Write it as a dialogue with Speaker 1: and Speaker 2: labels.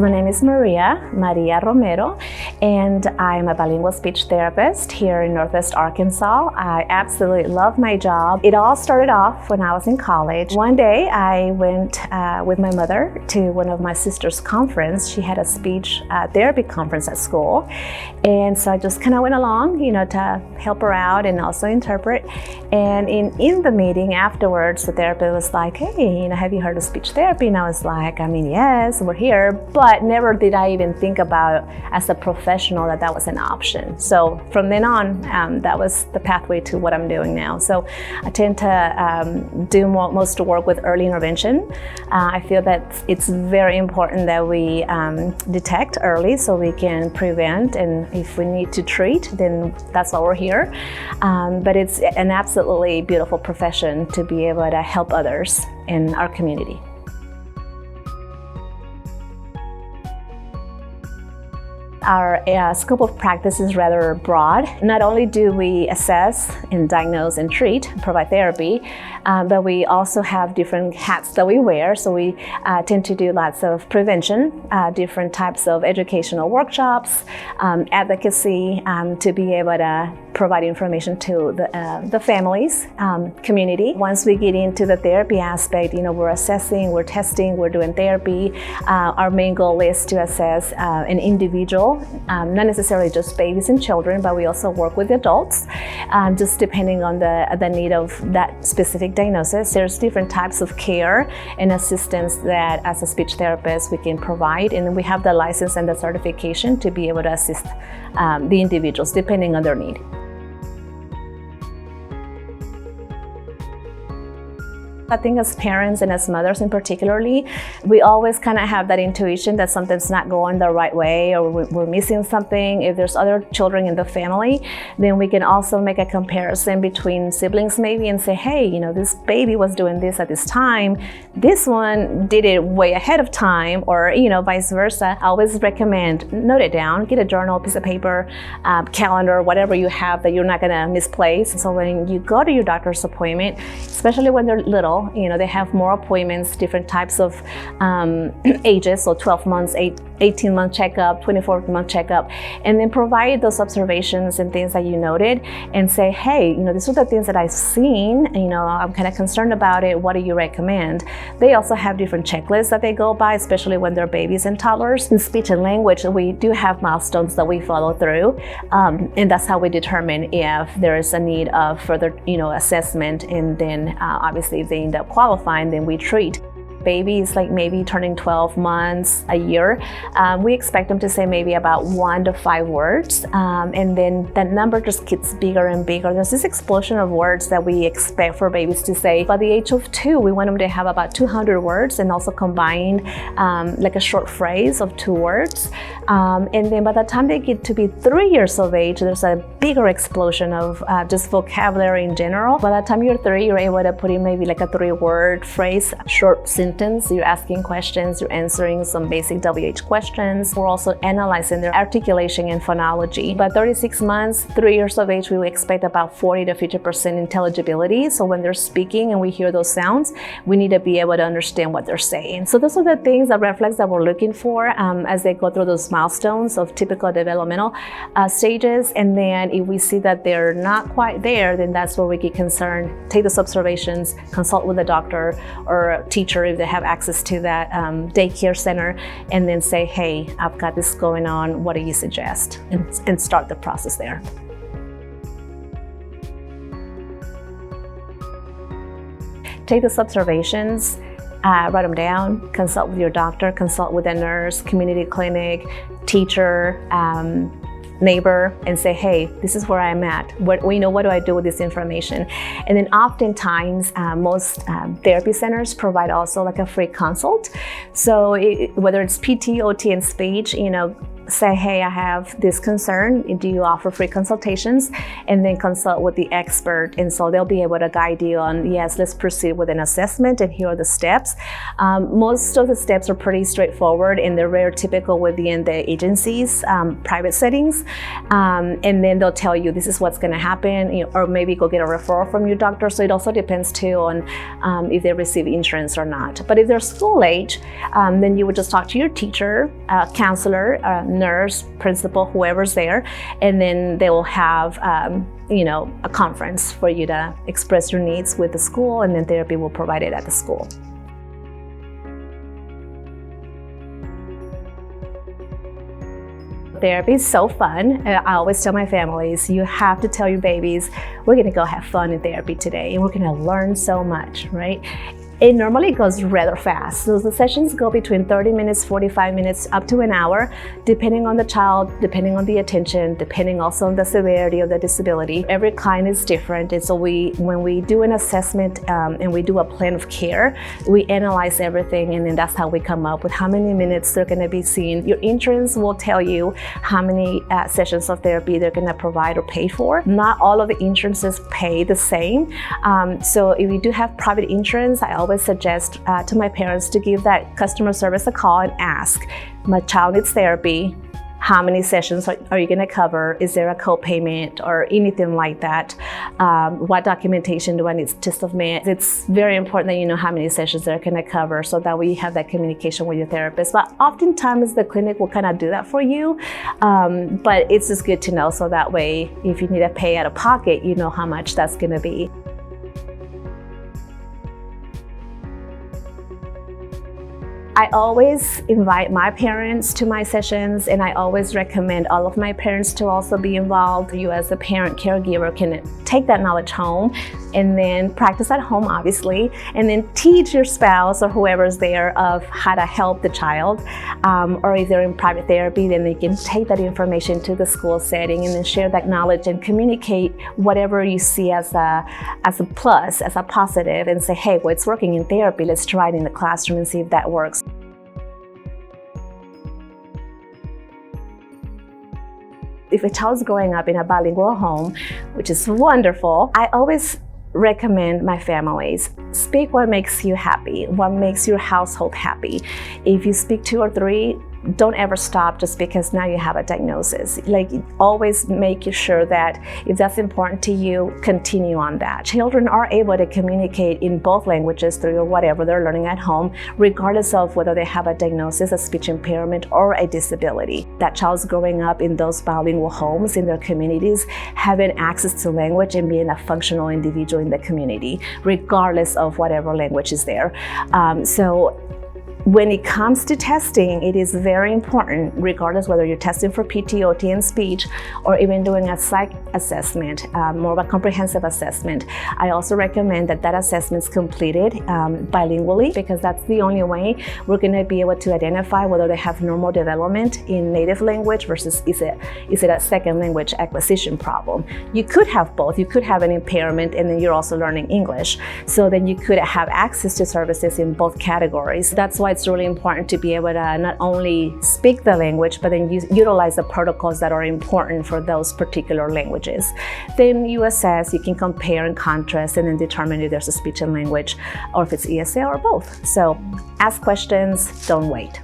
Speaker 1: So my name is Maria Romero, and I'm a bilingual speech therapist here in Northwest Arkansas. I absolutely love my job. It all started off when I was in college. One day I went with my mother to one of my sister's conference. She had a speech therapy conference at school. And so I just kind of went along, to help her out and also interpret. And in the meeting afterwards, the therapist was like, hey, have you heard of speech therapy? And I was like, yes, we're here. But never did I even think about as a professional that was an option. So from then on, that was the pathway to what I'm doing now. So I tend to do most work with early intervention. I feel that it's very important that we detect early so we can prevent, and if we need to treat, then that's why we're here. But it's an absolutely beautiful profession to be able to help others in our community. Our scope of practice is rather broad. Not only do we assess and diagnose and treat, provide therapy, but we also have different hats that we wear. So we tend to do lots of prevention, different types of educational workshops, advocacy, to be able to provide information to the families, community. Once we get into the therapy aspect, we're assessing, we're testing, we're doing therapy. Our main goal is to assess an individual, not necessarily just babies and children, but we also work with adults, just depending on the need of that specific diagnosis. There's different types of care and assistance that as a speech therapist we can provide, and we have the license and the certification to be able to assist the individuals depending on their need. I think as parents and as mothers in particularly, we always kind of have that intuition that something's not going the right way or we're missing something. If there's other children in the family, then we can also make a comparison between siblings maybe and say, hey, this baby was doing this at this time. This one did it way ahead of time, or vice versa. I always recommend note it down, get a journal, piece of paper, calendar, whatever you have that you're not going to misplace. So when you go to your doctor's appointment, especially when they're little, they have more appointments, different types of ages, so 12 months, 18-month checkup, 24-month checkup, and then provide those observations and things that you noted and say, hey, these are the things that I've seen, I'm kind of concerned about it, what do you recommend? They also have different checklists that they go by, especially when they're babies and toddlers. In speech and language, we do have milestones that we follow through, and that's how we determine if there is a need of further, assessment, and then obviously if they end up qualifying, then we treat. Babies like maybe turning 12 months, a year, we expect them to say maybe about 1 to 5 words, and then that number just gets bigger and bigger. There's this explosion of words that we expect for babies to say. By the age of 2, we want them to have about 200 words and also combined like a short phrase of 2 words. And then by the time they get to be 3 years of age, there's a bigger explosion of just vocabulary in general. By the time you're 3, you're able to put in maybe like a 3-word phrase, short sentence. You're asking questions, you're answering some basic WH questions. We're also analyzing their articulation and phonology. By 36 months, 3 years of age, we expect about 40 to 50% intelligibility. So when they're speaking and we hear those sounds, we need to be able to understand what they're saying. So those are the things, the red flags that we're looking for as they go through those milestones of typical developmental stages. And then if we see that they're not quite there, then that's where we get concerned. Take those observations, consult with a doctor or a teacher if they have access to that daycare center, and then say, hey, I've got this going on, what do you suggest? And start the process there. Take those observations, write them down, consult with your doctor, consult with a nurse, community clinic, teacher, neighbor, and say, hey, this is where I'm at. What do I do with this information? And then oftentimes, most therapy centers provide also like a free consult. So whether it's PT, OT, and speech, say, hey, I have this concern. Do you offer free consultations? And then consult with the expert. And so they'll be able to guide you on, yes, let's proceed with an assessment, and here are the steps. Most of the steps are pretty straightforward, and they're very typical within the agencies, private settings. And then they'll tell you this is what's going to happen, or maybe go get a referral from your doctor. So it also depends too on if they receive insurance or not. But if they're school age, then you would just talk to your teacher, counselor, nurse, principal, whoever's there, and then they will have a conference for you to express your needs with the school, and then therapy will provide it at the school. Therapy is so fun. I always tell my families, you have to tell your babies, we're gonna go have fun in therapy today, and we're gonna learn so much, right? It normally goes rather fast. So the sessions go between 30 minutes, 45 minutes, up to an hour, depending on the child, depending on the attention, depending also on the severity of the disability. Every client is different, and so when we do an assessment and we do a plan of care, we analyze everything, and then that's how we come up with how many minutes they're going to be seen. Your insurance will tell you how many sessions of therapy they're going to provide or pay for. Not all of the insurances pay the same. So if you do have private insurance, I always suggest to my parents to give that customer service a call and ask, my child needs therapy, how many sessions are you going to cover? Is there a co-payment or anything like that? What documentation do I need to submit? It's very important that you know how many sessions they're going to cover, so that way you have that communication with your therapist. But oftentimes the clinic will kind of do that for you, but it's just good to know, so that way if you need to pay out of pocket, you know how much that's going to be. I always invite my parents to my sessions, and I always recommend all of my parents to also be involved. You as a parent caregiver can take that knowledge home and then practice at home, obviously, and then teach your spouse or whoever's there of how to help the child. Or if they're in private therapy, then they can take that information to the school setting and then share that knowledge and communicate whatever you see as a plus, as a positive, and say, hey, well, it's working in therapy, let's try it in the classroom and see if that works. If a child's growing up in a bilingual home, which is wonderful, I always recommend my families, speak what makes you happy, what makes your household happy. If you speak 2 or 3, don't ever stop just because now you have a diagnosis. Like, always make sure that if that's important to you, continue on that. Children are able to communicate in both languages through whatever they're learning at home, regardless of whether they have a diagnosis, a speech impairment, or a disability. That child's growing up in those bilingual homes in their communities, having access to language and being a functional individual in the community, regardless of whatever language is there. So when it comes to testing, it is very important, regardless whether you're testing for PT, OT, and speech, or even doing a psych assessment, more of a comprehensive assessment. I also recommend that assessment is completed bilingually, because that's the only way we're going to be able to identify whether they have normal development in native language versus is it a second language acquisition problem. You could have both. You could have an impairment and then you're also learning English. So then you could have access to services in both categories. That's why it's really important to be able to not only speak the language, but then utilize the protocols that are important for those particular languages. Then you assess, you can compare and contrast, and then determine if there's a speech and language or if it's ESL or both. So ask questions, don't wait.